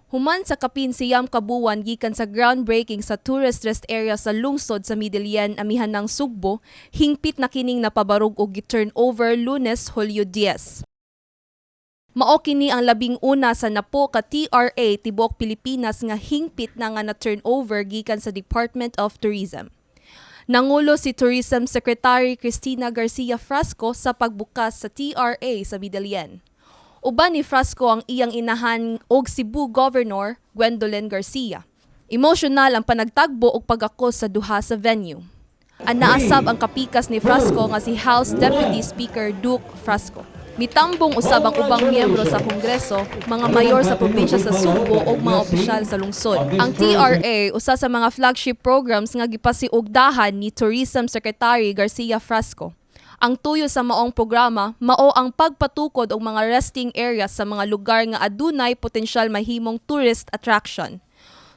Human sa kapin siyam kabuwan gikan sa groundbreaking sa tourist rest area sa lungsod sa Midilian, amihan ng Sugbo, hingpit na kining napabarog og gi-turn over Lunes, Hulyo 10. Mao kini ang labing una sa napo ka TRA tibuok Pilipinas nga hingpit na nga na-turn over gikan sa Department of Tourism. Nangulo si Tourism Secretary Cristina Garcia Frasco sa pagbukas sa TRA sa Midilian. Uban ni Frasco ang iyang inahan og Cebu Governor Gwendolyn Garcia. Emosyonal ang panagtagbo og pag-akos sa duha sa venue. Naasab ang kapikas ni Frasco nga si House Deputy Speaker Duke Frasco. Mitambong usab ang ubang miyembro sa Kongreso, mga mayor sa probinsya sa Sugbo ug mga opisyal sa lungsod. Ang TRA usa sa mga flagship programs nga gipasiugdahan ni Tourism Secretary Garcia Frasco. Ang tuyo sa maong programa mao ang pagpatukod og mga resting areas sa mga lugar nga adunay potensyal mahimong tourist attraction.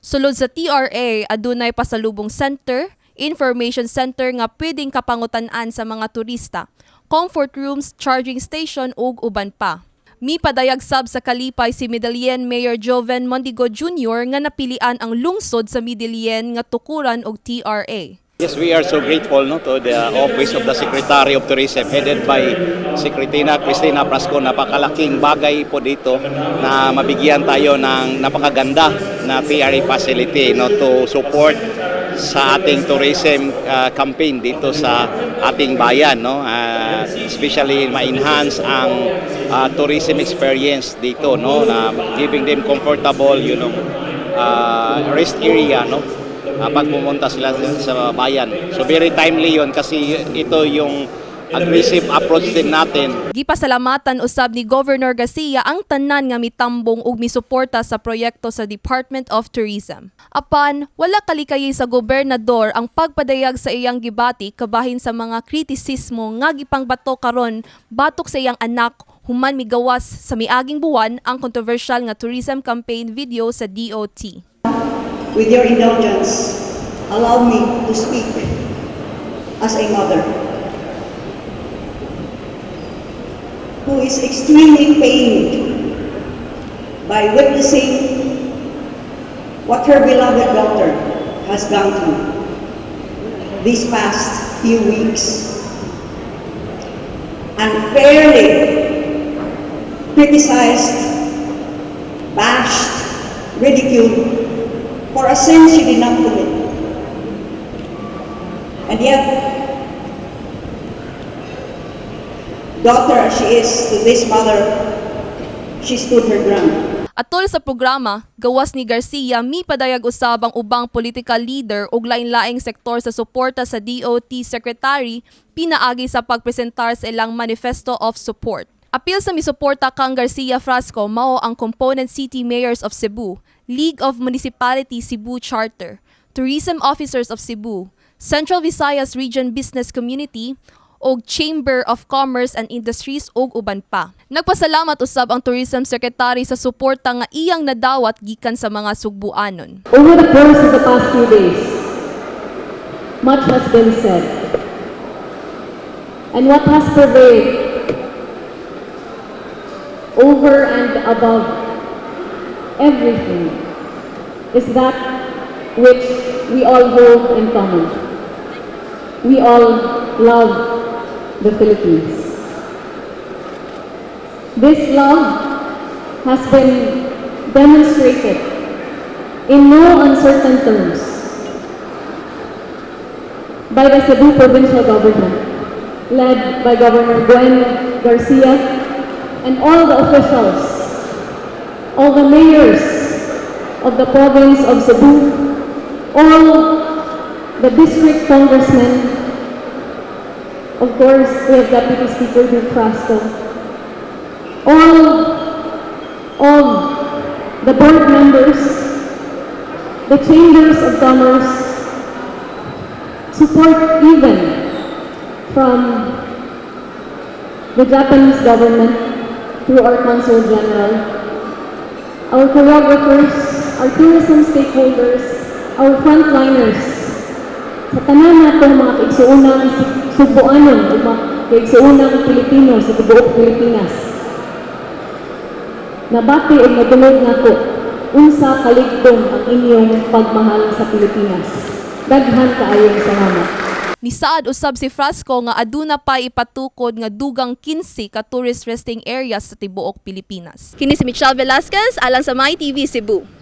Sulod sa TRA, adunay pasalubong center, information center nga pwedeng kapangutan-an sa mga turista, comfort rooms, charging station ug uban pa. Mipadayag sab sa kalipay si Midilian Mayor Joven Mondigo Jr. nga napilian ang lungsod sa Midilian nga tukuran og TRA. Yes, we are so grateful to the Office of the Secretary of Tourism headed by Secretary Cristina Frasco. Napakalaking bagay po dito na mabigyan tayo ng napakaganda na TRA facility to support sa ating tourism campaign dito sa ating bayan, especially ma-enhance ang tourism experience dito, na giving them comfortable rest area, pag pumunta sila sa bayan. So very timely yon kasi ito yung aggressive approach din natin. Gipasalamatan usab ni Governor Garcia ang tanan nga mitambong ug misuporta sa proyekto sa Department of Tourism. Apan wala kalikayi sa gobernador ang pagpadayag sa iyang gibati kabahin sa mga kritisismo nga gipangbato karon batok sa iyang anak human migawas sa miaging buwan ang controversial nga tourism campaign video sa DOT. With your indulgence, allow me to speak as a mother who is extremely pained by witnessing what her beloved daughter has gone through these past few weeks. Unfairly criticized, bashed, ridiculed, for a sin she did not commit. And yet, daughter as she is to this mother, she stood her ground. Atol sa programa, gawas ni Garcia mipadayag usab ang ubang political leader ug lain-laing sektor sa suporta sa DOT Secretary pinaagi sa pagpresentar sa ilang manifesto of support. Apil sa misuporta kang Garcia Frasco mao ang Component City Mayors of Cebu, League of Municipalities Cebu Charter, Tourism Officers of Cebu, Central Visayas Region Business Community, og Chamber of Commerce and Industries ug uban pa. Nagpasalamat usab ang Tourism Secretary sa suporta nga iyang nadawat gikan sa mga Sugbuanon. Over the course of the past few days, much has been said. And what has prevailed over and above everything is that which we all hold in common. We all love the Philippines. This love has been demonstrated in no uncertain terms by the Cebu Provincial Government, led by Governor Gwen Garcia and all the officials, all the mayors of the province of Cebu, all the district congressmen, of course, we have Deputy Speaker Duke Frasco, all of the board members, the chambers of commerce, support even from the Japanese government through our Consul General, our choreographers, our tourism stakeholders, our frontliners, sa tanan natong mga kaigsuunang Sugbuanon o mga kaigsuunang Pilipino sa tibuok Pilipinas. Nabati o nadulog nga ko unsa kaligdong ang inyong pagmahal sa Pilipinas. Daghan kaayong salamat. Nisaad usab si Frasco nga aduna pa ipatukod nga dugang 15 ka tourist resting areas sa tibuok Pilipinas. Kini si Michelle Velasquez alang sa My TV Cebu.